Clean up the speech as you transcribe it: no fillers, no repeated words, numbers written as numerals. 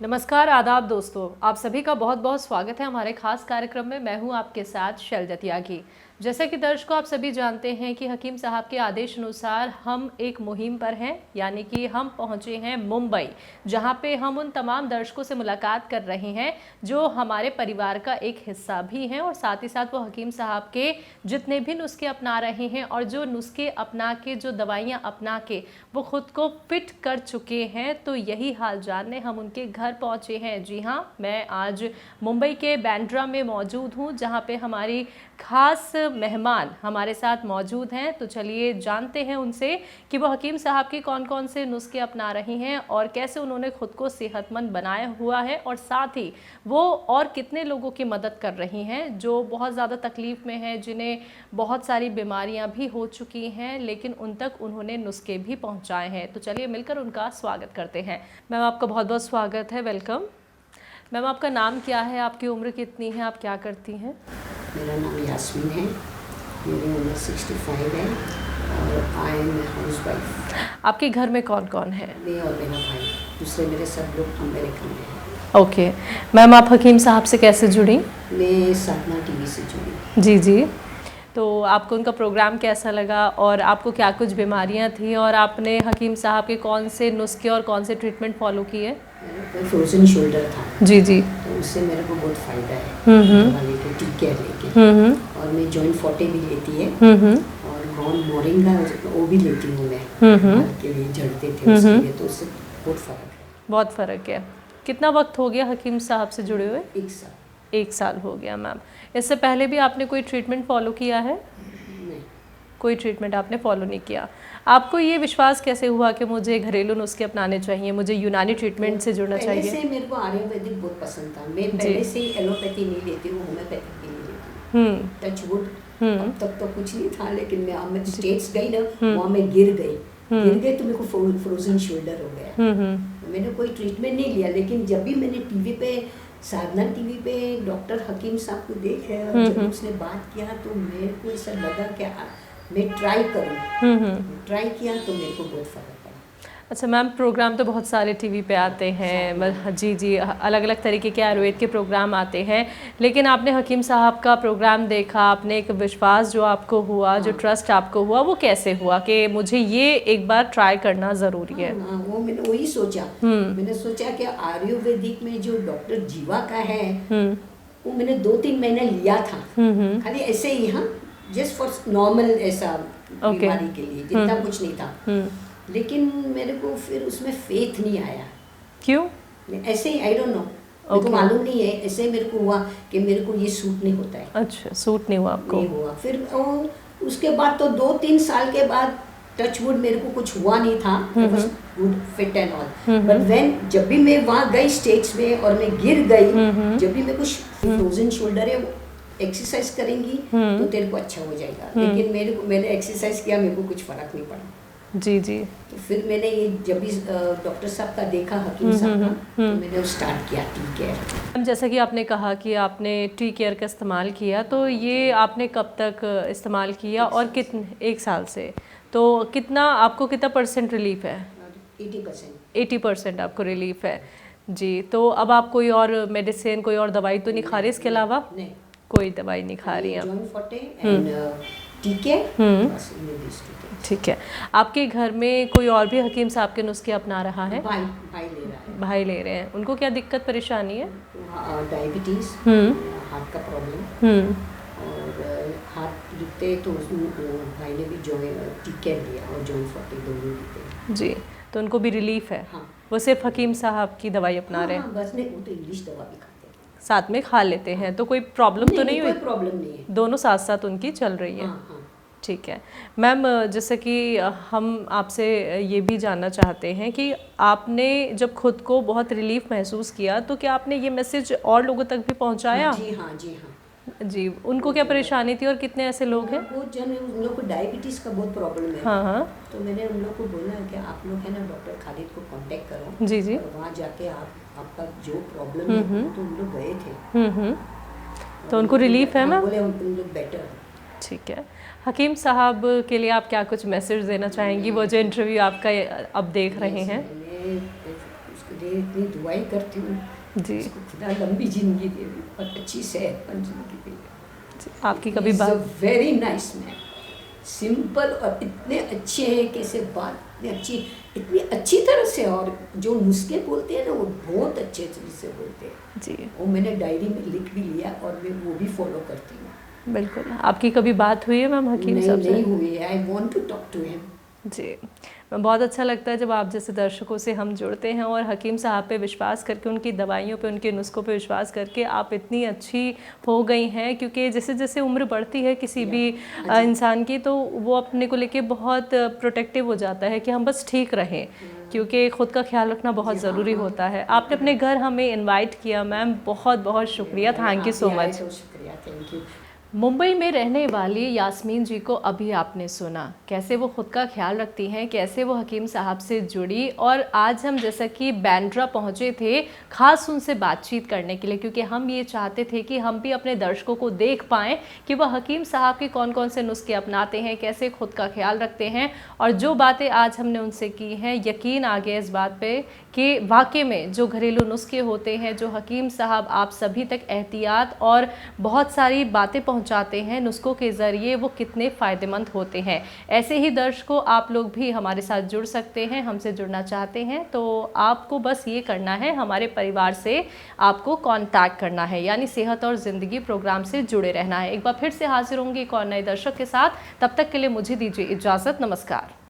नमस्कार, आदाब दोस्तों। आप सभी का बहुत बहुत स्वागत है हमारे खास कार्यक्रम में। मैं हूं आपके साथ शैलजा त्यागी। जैसा कि दर्शकों आप सभी जानते हैं कि हकीम साहब के आदेश अनुसार हम एक मुहिम पर हैं, यानी कि हम पहुंचे हैं मुंबई, जहां पे हम उन तमाम दर्शकों से मुलाकात कर रहे हैं जो हमारे परिवार का एक हिस्सा भी हैं और साथ ही साथ वो हकीम साहब के जितने भी नुस्खे अपना रहे हैं और जो नुस्खे अपना के, जो दवाइयाँ अपना के वो खुद को फिट कर चुके हैं। तो यही हाल जानने हम उनके घर पहुंचे हैं। जी हाँ, मैं आज मुंबई के बांद्रा में मौजूद हूं, जहां पे हमारी खास मेहमान हमारे साथ मौजूद हैं। तो चलिए जानते हैं उनसे कि वो हकीम साहब के कौन कौन से नुस्खे अपना रही हैं और कैसे उन्होंने खुद को सेहतमंद बनाया हुआ है, और साथ ही वो और कितने लोगों की मदद कर रही हैं जो बहुत ज़्यादा तकलीफ़ में हैं, जिन्हें बहुत सारी बीमारियां भी हो चुकी हैं, लेकिन उन तक उन्होंने नुस्खे भी पहुंचाए हैं। तो चलिए मिलकर उनका स्वागत करते हैं। मैम, आपका बहुत बहुत स्वागत है, वेलकम। मैम, आपका नाम क्या है, आपकी उम्र कितनी है, आप क्या करती हैं? मेरा नाम यास्मीन है, मेरी उम्र 65 है और आई एम हाउस वाइफ। आपके घर में कौन कौन है? मैं और मेरा भाई, दूसरे मेरे सब लोग अमेरिका में हैं। ओके मैम, आप हकीम साहब से कैसे जुड़ी? मैं साधना टीवी से जुड़ी। जी जी। तो आपको उनका प्रोग्राम कैसा लगा और आपको क्या कुछ बीमारियां थी और आपने हकीम साहब के कौन से नुस्खे और कौन से ट्रीटमेंट फॉलो किए? मेरा फ्रोजन शोल्डर था। जी जी। तो उससे मेरे को बहुत फ़ायदा है दवा लेके, टी केयर लेके। और मैं जॉइंट फोर्टे भी लेती है और गॉन मोरिंगा वो भी लेती हूँ मैं, बाल के लिए झड़ते थे उसके लिए, तो उससे बहुत फ़र्क है। बहुत फ़र्क है। कितना वक्त हो गया हकीम साहब से जुड़े हुए? 1 साल। 1 साल हो गया। मैम, इससे पहले भी आपने कोई ट्रीटमेंट फॉलो किया है? नहीं। कोई ट्रीटमेंट आपने फॉलो नहीं किया। आपको ये विश्वास कैसे हुआ कि मुझे घरेलू नुस्खे अपनाने चाहिए, मुझे यूनानी ट्रीटमेंट से जुड़ना चाहिए? पहले से मेरे को आयुर्वेदिक बहुत पसंद था। मैं पहले से ही एलोपैथी नहीं लेती हूँ, होम्योपैथिक भी नहीं लेती हूँ। टच वुड, अब तक तो कुछ नहीं था, लेकिन मैं स्टेट्स गई ना, वहाँ मैं गिर गई तो मेरे को फ्रोजन शोल्डर हो गया। मैंने कोई ट्रीटमेंट नहीं लिया, लेकिन जब भी मैंने टीवी पे, साधना टीवी पे डॉक्टर हकीम साहब को देखा और जब उसने बात किया तो मेरे को ऐसा लगा कि मैं ट्राई करूँ। ट्राई किया तो मेरे को बहुत फ़र्क पड़ा। अच्छा मैम, प्रोग्राम तो बहुत सारे टीवी पे आते हैं, जी जी, अलग अलग तरीके के आयुर्वेद के प्रोग्राम आते हैं, लेकिन आपने हकीम साहब का प्रोग्राम देखा, आपने एक विश्वास जो आपको हुआ, जो ट्रस्ट आपको हुआ, वो कैसे हुआ कि मुझे ये एक बार ट्राई करना ज़रूरी है? वो मैंने वही सोचा। मैंने सोचा कि आयुर्वेदिक में जो डॉक्टर जीवा का है वो मैंने 2-3 महीने लिया था, खाली ऐसे ही, हाँ, जस्ट फॉर नॉर्मल ऐसा बीमारी के लिए, जितना कुछ नहीं था। लेकिन मेरे को फिर उसमें फेथ नहीं आया। क्यों? ऐसे ही, आई डोंट नो, मेरे को मालूम नहीं है, ऐसे मेरे को हुआ कि मेरे को ये सूट नहीं होता है। अच्छा, सूट नहीं हुआ आपको? नहीं हुआ। फिर उसके बाद तो 2-3 साल के बाद टच वुड मेरे को कुछ हुआ नहीं था, बस good fit and all. But when जब भी मैं वहाँ गई स्टेट्स में और मैं गिर गई, जब भी मेरे को फ्रोजन शोल्डर है, एक्सरसाइज करेंगी तो तेरे को अच्छा हो जाएगा। लेकिन मैंने एक्सरसाइज किया, मेरे को कुछ फर्क नहीं पड़ा। जी जी। तो फिर मैंने ये जब भी डॉक्टर साहब का देखा, हकीम साहब का, तो मैंने स्टार्ट किया टी केयर। जैसा कि आपने कहा कि आपने टी केयर का इस्तेमाल किया, तो ये आपने कब तक इस्तेमाल किया और कितने? 1 साल से। तो आपको कितना % रिलीफ है? 80%। 80% आपको रिलीफ है। जी, तो अब आप कोई और मेडिसिन, कोई और दवाई तो नहीं खा रही इसके अलावा? नहीं, कोई दवाई नहीं खा रही हैं? Joint forte and tea care, बस ये दिस टू थिंग्स। ठीक है। आपके घर में कोई और भी हकीम साहब के नुस्खे अपना रहा है? भाई ले रहा है। भाई ले रहे हैं। उनको क्या दिक्कत परेशानी है? डायबिटीज, हार्ट का प्रॉब्लम, और हाथ दुखते तो भाई ने भी टी केयर लिया और जॉइंट फोर्टे दोनों लेते। जी, तो उनको भी रिलीफ है? हाँ। वो सिर्फ हकीम साहब की दवाई अपना रहे हैं? हाँ, बस नहीं, वो तो इंग्लिश दवा भी खाते हैं, साथ में खा लेते हैं, तो कोई प्रॉब्लम तो नहीं हुई? कोई प्रॉब्लम नहीं है, दोनों साथ साथ उनकी चल रही है? हाँ। ठीक है मैम, जैसे कि हम आपसे ये भी जानना चाहते हैं कि आपने जब खुद को बहुत रिलीफ महसूस किया तो क्या आपने ये मैसेज और लोगों तक भी पहुंचाया? जी हाँ। जी, उनको क्या परेशानी थी और कितने ऐसे लोग हैं? बहुत जन, उन लोग को डायबिटीज़ का बहुत प्रॉब्लम है। हाँ। तो मैंने उन लोग को बोला कि आप लोग है ना डॉक्टर खालिद को कांटेक्ट करो। जी जी। और वहाँ जाके आपका जो प्रॉब्लम है, तो उन लोग गए थे। तो उनको रिलीफ है ना? बोले उन लोग बेटर। ठीक है। हकीम साहब के लिए आप क्या कुछ मैसेज देना चाहेंगी, वो जो इंटरव्यू आपका अब देख रहे हैं? मैंने उसके लिए इतनी दुआएं करती हूँ जी। उसको खुदा लंबी जिंदगी दे और अच्छी सेहतमंद जिंदगी दे। आपकी कभी बात वेरी नाइस मैन, सिंपल और इतने अच्छे हैं कि इसे बात इतनी अच्छी तरह से, और जो नुस्खे बोलते हैं ना वो बहुत अच्छे तरीके से बोलते हैं जी। वो मैंने डायरी में लिख भी लिया और मैं वो भी फॉलो करती हूँ। बिल्कुल। आपकी कभी बात हुई है मैम हकीम साहब से? नहीं हुई है। I want to talk to him. जी। बहुत अच्छा लगता है जब आप जैसे दर्शकों से हम जुड़ते हैं और हकीम साहब पे विश्वास करके, उनकी दवाइयों पे, उनके नुस्खों पे विश्वास करके आप इतनी अच्छी हो गई हैं, क्योंकि जैसे जैसे उम्र बढ़ती है किसी भी इंसान की, तो वो अपने को लेके बहुत प्रोटेक्टिव हो जाता है कि हम बस ठीक रहें, क्योंकि ख़ुद का ख्याल रखना बहुत ज़रूरी होता है। आपने अपने घर हमें इन्वाइट किया मैम, बहुत बहुत शुक्रिया, थैंक यू सो मच। शुक्रिया, थैंक यू। मुंबई में रहने वाली यास्मीन जी को अभी आपने सुना, कैसे वो ख़ुद का ख्याल रखती हैं, कैसे वो हकीम साहब से जुड़ी, और आज हम जैसा कि बैंड्रा पहुँचे थे ख़ास उनसे बातचीत करने के लिए, क्योंकि हम ये चाहते थे कि हम भी अपने दर्शकों को देख पाएँ कि वह हकीम साहब के कौन कौन से नुस्खे अपनाते हैं, कैसे ख़ुद का ख्याल रखते हैं। और जो बातें आज हमने उनसे की हैं, यकीन आ गया इस बात पर कि वाकई में जो घरेलू नुस्खे होते हैं, जो हकीम साहब आप सभी तक एहतियात और बहुत सारी बातें पहुंचाते हैं नुस्खों के ज़रिए, वो कितने फ़ायदेमंद होते हैं। ऐसे ही दर्शकों, आप लोग भी हमारे साथ जुड़ सकते हैं, हमसे जुड़ना चाहते हैं तो आपको बस ये करना है, हमारे परिवार से आपको कांटेक्ट करना है, यानी सेहत और ज़िंदगी प्रोग्राम से जुड़े रहना है। एक बार फिर से हाजिर होंगी एक और नए दर्शक के साथ, तब तक के लिए मुझे दीजिए इजाज़त, नमस्कार।